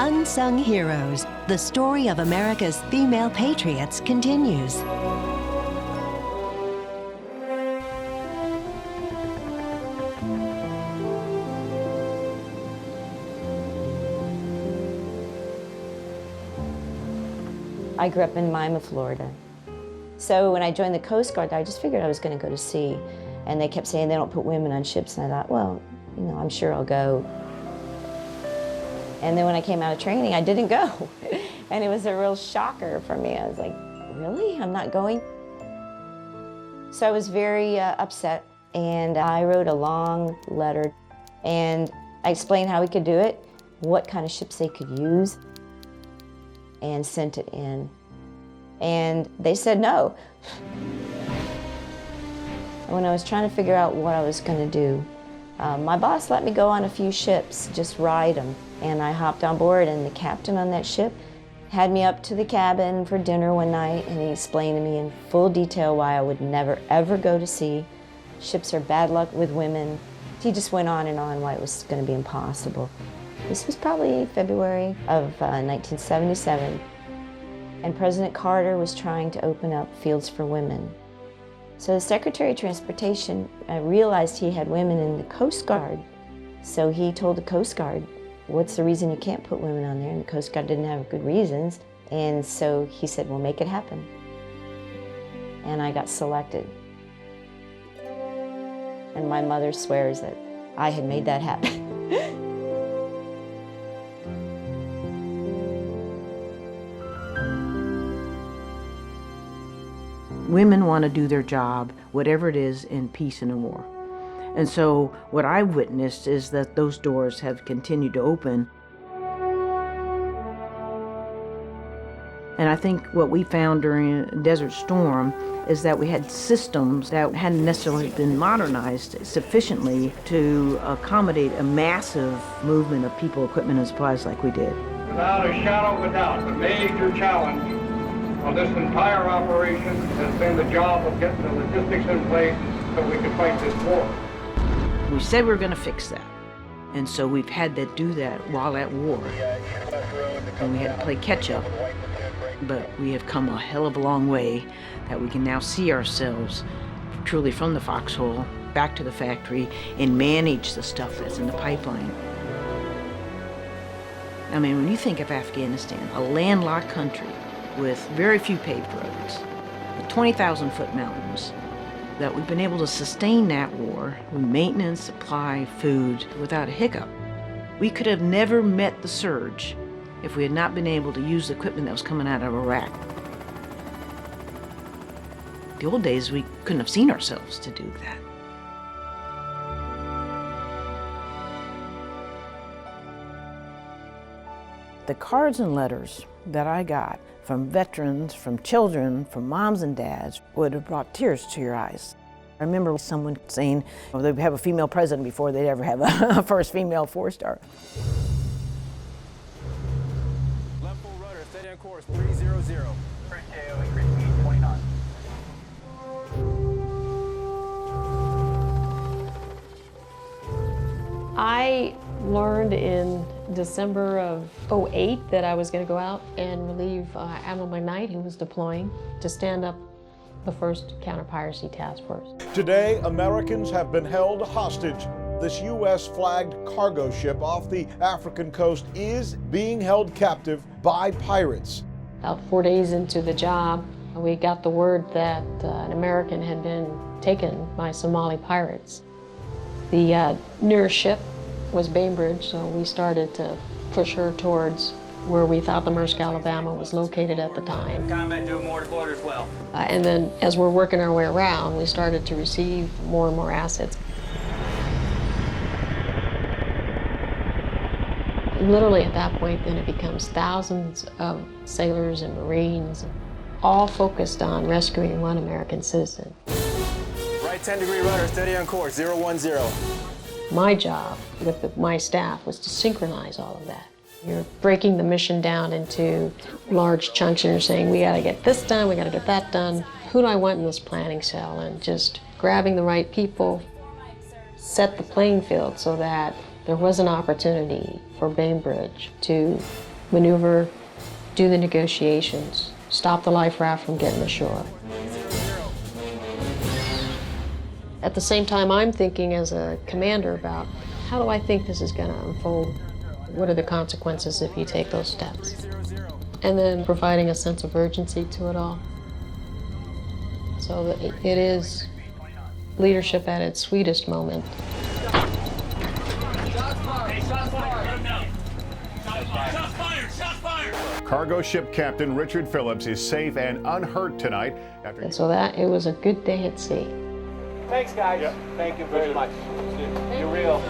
Unsung Heroes, the story of America's female patriots continues. I grew up in Miami, Florida. So when I joined the Coast Guard, I just figured I was going to go to sea. And they kept saying they don't put women on ships, and I thought, well, you know, I'm sure I'll go. And then when I came out of training, I didn't go. And it was a real shocker for me. I was like, really? I'm not going? So I was very upset, and I wrote a long letter, and I explained how we could do it, what kind of ships they could use, and sent it in. And they said no. When I was trying to figure out what I was going to do, my boss let me go on a few ships, just ride them. And I hopped on board, and the captain on that ship had me up to the cabin for dinner one night, and he explained to me in full detail why I would never, ever go to sea. Ships are bad luck with women. He just went on and on why it was going to be impossible. This was probably February of 1977, and President Carter was trying to open up fields for women. So the Secretary of Transportation realized he had women in the Coast Guard. So he told the Coast Guard, what's the reason you can't put women on there? And the Coast Guard didn't have good reasons. And so he said, well, make it happen. And I got selected. And my mother swears that I had made that happen. Women want to do their job, whatever it is, in peace and in war. And so what I've witnessed is that those doors have continued to open. And I think what we found during Desert Storm is that we had systems that hadn't necessarily been modernized sufficiently to accommodate a massive movement of people, equipment, and supplies like we did. Without a shadow of a doubt, the major challenge of this entire operation has been the job of getting the logistics in place so we could fight this war. We said we were going to fix that, and so we've had to do that while at war. And we had to play catch up, but we have come a hell of a long way that we can now see ourselves truly from the foxhole back to the factory and manage the stuff that's in the pipeline. I mean, when you think of Afghanistan, a landlocked country with very few paved roads, with 20,000-foot mountains, that we've been able to sustain that war with maintenance, supply, food, without a hiccup. We could have never met the surge if we had not been able to use the equipment that was coming out of Iraq. The old days, we couldn't have seen ourselves to do that. The cards and letters that I got from veterans, from children, from moms and dads would have brought tears to your eyes. I remember someone saying, well, they'd have a female president before they'd ever have a first female four-star. Left full rudder, steady on course, 300. Current KO increasing 20 knots. I learned in December of '08 that I was going to go out and relieve Admiral McKnight, who was deploying, to stand up the first counter-piracy task force. Today, Americans have been held hostage. This U.S.-flagged cargo ship off the African coast is being held captive by pirates. About 4 days into the job, we got the word that an American had been taken by Somali pirates. The nearest ship was Bainbridge, so we started to push her towards where we thought the Maersk Alabama was located at the time. Combat due more to quarter as well. And then as we're working our way around, we started to receive more and more assets. Literally at that point, then it becomes thousands of sailors and Marines, all focused on rescuing one American citizen. Right 10-degree rudder, steady on course, 010. My job with my staff was to synchronize all of that. You're breaking the mission down into large chunks and you're saying, we gotta get this done, we gotta get that done. Who do I want in this planning cell? And just grabbing the right people, set the playing field so that there was an opportunity for Bainbridge to maneuver, do the negotiations, stop the life raft from getting ashore. At the same time, I'm thinking as a commander about how do I think this is going to unfold? What are the consequences if you take those steps? And then providing a sense of urgency to it all. So that it is leadership at its sweetest moment. Cargo ship captain Richard Phillips is safe and unhurt tonight after. And so that it was a good day at sea. Thanks, guys. Yep. Thank you very much. You're real.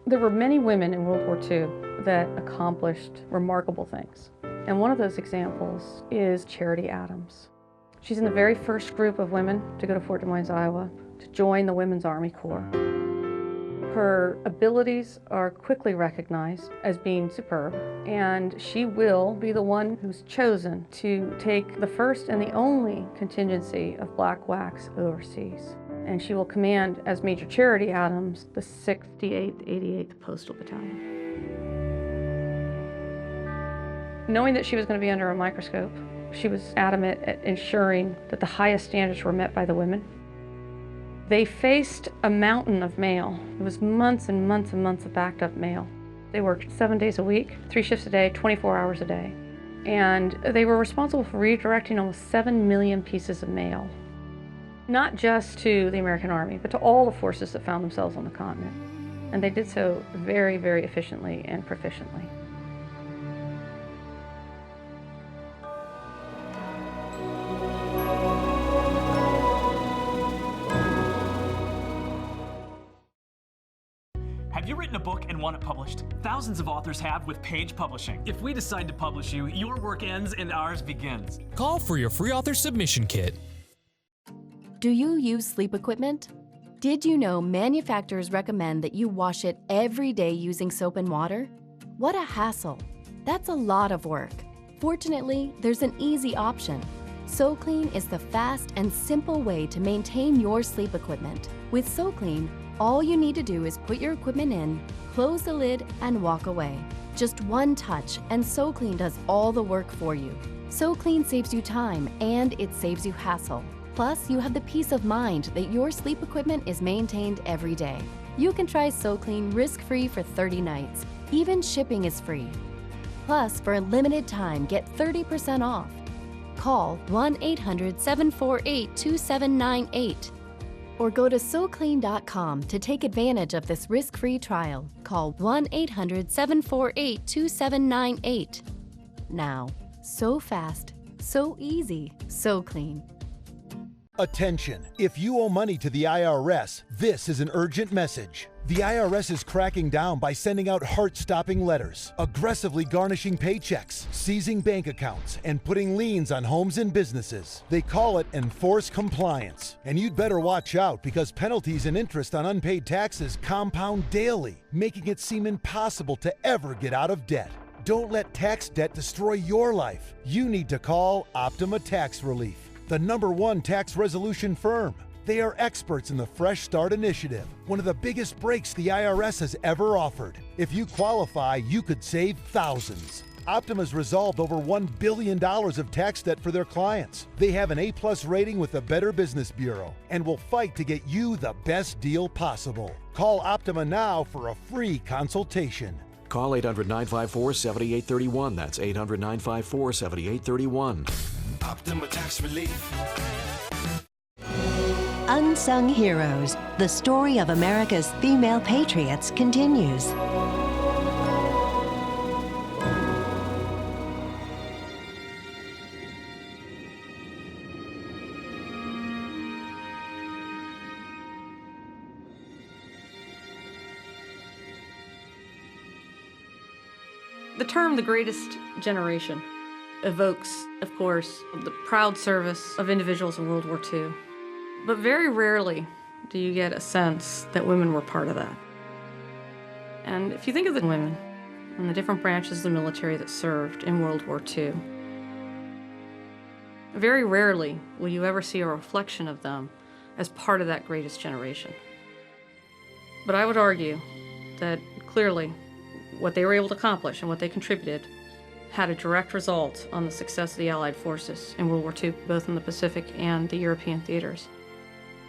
There were many women in World War II that accomplished remarkable things. And one of those examples is Charity Adams. She's in the very first group of women to go to Fort Des Moines, Iowa, to join the Women's Army Corps. Her abilities are quickly recognized as being superb, and she will be the one who's chosen to take the first and the only contingency of black wax overseas. And she will command, as Major Charity Adams, the 68th, 88th Postal Battalion. Knowing that she was going to be under a microscope, she was adamant at ensuring that the highest standards were met by the women. They faced a mountain of mail. It was months and months and months of backed up mail. They worked 7 days a week, 3 shifts a day, 24 hours a day. And they were responsible for redirecting almost 7 million pieces of mail. Not just to the American Army, but to all the forces that found themselves on the continent. And they did so very, very efficiently and proficiently. Have you written a book and want it published? Thousands of authors have with Page Publishing. If we decide to publish you, your work ends and ours begins. Call for your free author submission kit. Do you use sleep equipment? Did you know manufacturers recommend that you wash it every day using soap and water? What a hassle. That's a lot of work. Fortunately, there's an easy option. SoClean is the fast and simple way to maintain your sleep equipment. With SoClean, all you need to do is put your equipment in, close the lid, and walk away. Just one touch, and SoClean does all the work for you. SoClean saves you time, and it saves you hassle. Plus, you have the peace of mind that your sleep equipment is maintained every day. You can try SoClean risk-free for 30 nights. Even shipping is free. Plus, for a limited time, get 30% off. Call 1-800-748-2798 or go to SoClean.com to take advantage of this risk-free trial. Call 1-800-748-2798. Now, so fast, so easy, SoClean. Attention! If you owe money to the IRS, this is an urgent message. The IRS is cracking down by sending out heart-stopping letters, aggressively garnishing paychecks, seizing bank accounts, and putting liens on homes and businesses. They call it enforced compliance. And you'd better watch out because penalties and interest on unpaid taxes compound daily, making it seem impossible to ever get out of debt. Don't let tax debt destroy your life. You need to call Optima Tax Relief, the #1 tax resolution firm. They are experts in the Fresh Start Initiative, one of the biggest breaks the IRS has ever offered. If you qualify, you could save thousands. Optima's resolved over $1 billion of tax debt for their clients. They have an A+ rating with the Better Business Bureau and will fight to get you the best deal possible. Call Optima now for a free consultation. Call 800-954-7831. That's 800-954-7831. Optima Tax Relief. Unsung Heroes, the story of America's female patriots continues. The term "the greatest generation" evokes, of course, the proud service of individuals in World War II. But very rarely do you get a sense that women were part of that. And if you think of the women and the different branches of the military that served in World War II, very rarely will you ever see a reflection of them as part of that greatest generation. But I would argue that clearly what they were able to accomplish and what they contributed had a direct result on the success of the Allied forces in World War II, both in the Pacific and the European theaters.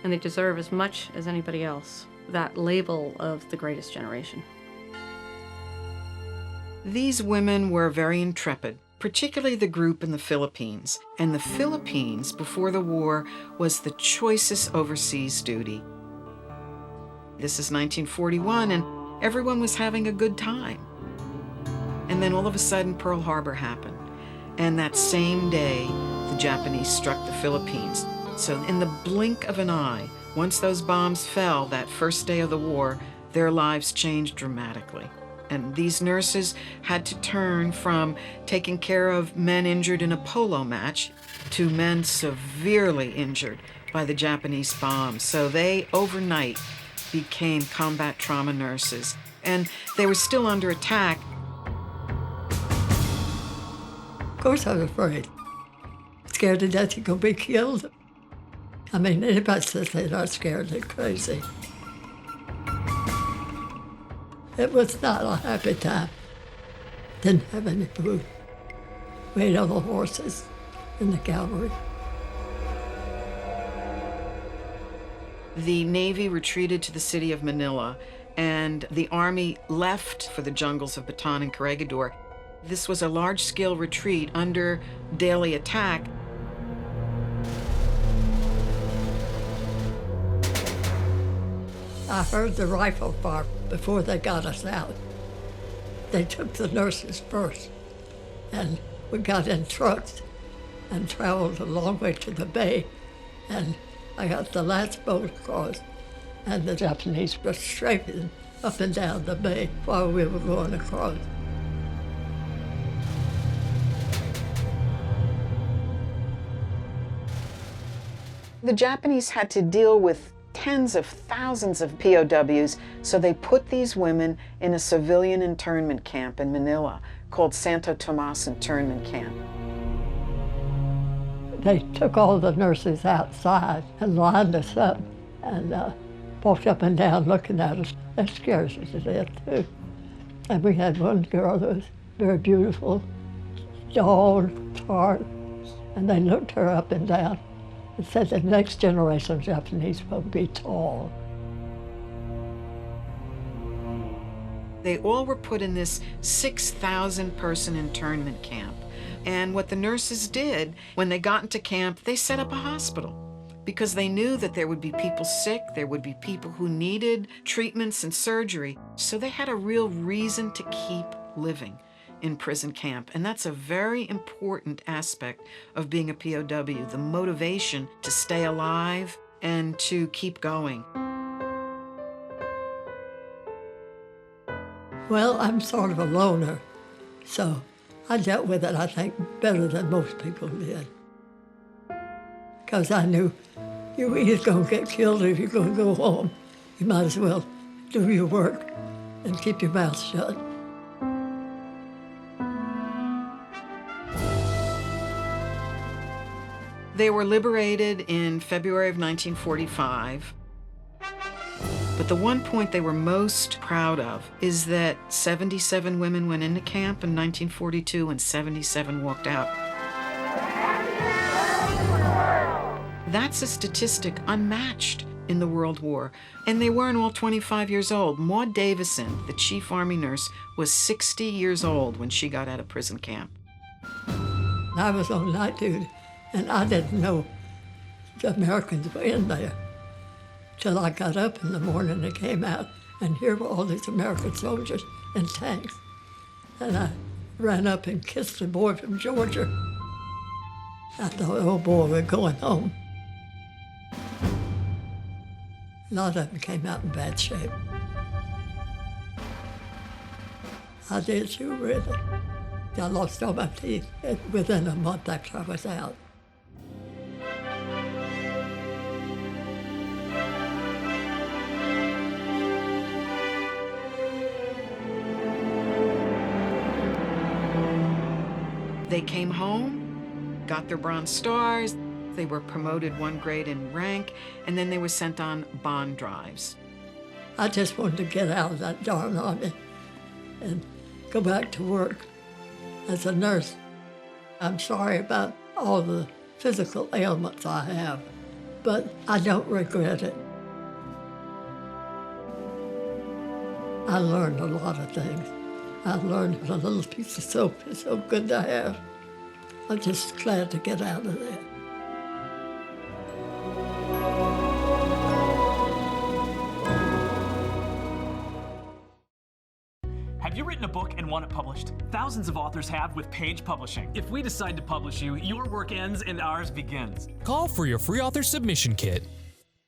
And they deserve as much as anybody else that label of the greatest generation. These women were very intrepid, particularly the group in the Philippines. And the Philippines, before the war, was the choicest overseas duty. This is 1941, and everyone was having a good time. And then all of a sudden, Pearl Harbor happened. And that same day, the Japanese struck the Philippines. So in the blink of an eye, once those bombs fell that first day of the war, their lives changed dramatically. And these nurses had to turn from taking care of men injured in a polo match to men severely injured by the Japanese bombs. So they, overnight, became combat trauma nurses. And they were still under attack. Of course I was afraid. Scared to death you're going to be killed. I mean, anybody says they're not scared, they're crazy. It was not a happy time. Didn't have any food. We ate on the horses in the cavalry. The Navy retreated to the city of Manila, and the Army left for the jungles of Bataan and Corregidor. This was a large-scale retreat under daily attack. I heard the rifle fire before they got us out. They took the nurses first, and we got in trucks and traveled a long way to the bay, and I got the last boat across, and the Japanese were strafing up and down the bay while we were going across. The Japanese had to deal with tens of thousands of POWs, so they put these women in a civilian internment camp in Manila called Santo Tomas Internment Camp. They took all the nurses outside and lined us up and walked up and down looking at us. That scares us to death, too. And we had one girl that was very beautiful, tall, tart, and they looked her up and down. It said the next generation of Japanese will be tall. They all were put in this 6,000-person internment camp. And what the nurses did, when they got into camp, they set up a hospital because they knew that there would be people sick, there would be people who needed treatments and surgery. So they had a real reason to keep living in prison camp. And that's a very important aspect of being a POW, the motivation to stay alive and to keep going. Well, I'm sort of a loner, so I dealt with it, I think, better than most people did. Because I knew you were either going to get killed or you're going to go home. You might as well do your work and keep your mouth shut. They were liberated in February of 1945. But the one point they were most proud of is that 77 women went into camp in 1942 and 77 walked out. That's a statistic unmatched in the World War. And they weren't all 25 years old. Maud Davison, the chief Army nurse, was 60 years old when she got out of prison camp. I was on night duty, and I didn't know the Americans were in there till I got up in the morning and came out, and here were all these American soldiers in tanks. And I ran up and kissed the boy from Georgia. I thought, oh boy, we're going home. A lot of them came out in bad shape. I did too, really. I lost all my teeth within a month after I was out. They came home, got their Bronze Stars. They were promoted one grade in rank, and then they were sent on bond drives. I just wanted to get out of that darn army and go back to work as a nurse. I'm sorry about all the physical ailments I have, but I don't regret it. I learned a lot of things. I learned a little piece of soap is so good to have. I'm just glad to get out of there. Have you written a book and want it published? Thousands of authors have with Page Publishing. If we decide to publish you, your work ends and ours begins. Call for your free author submission kit.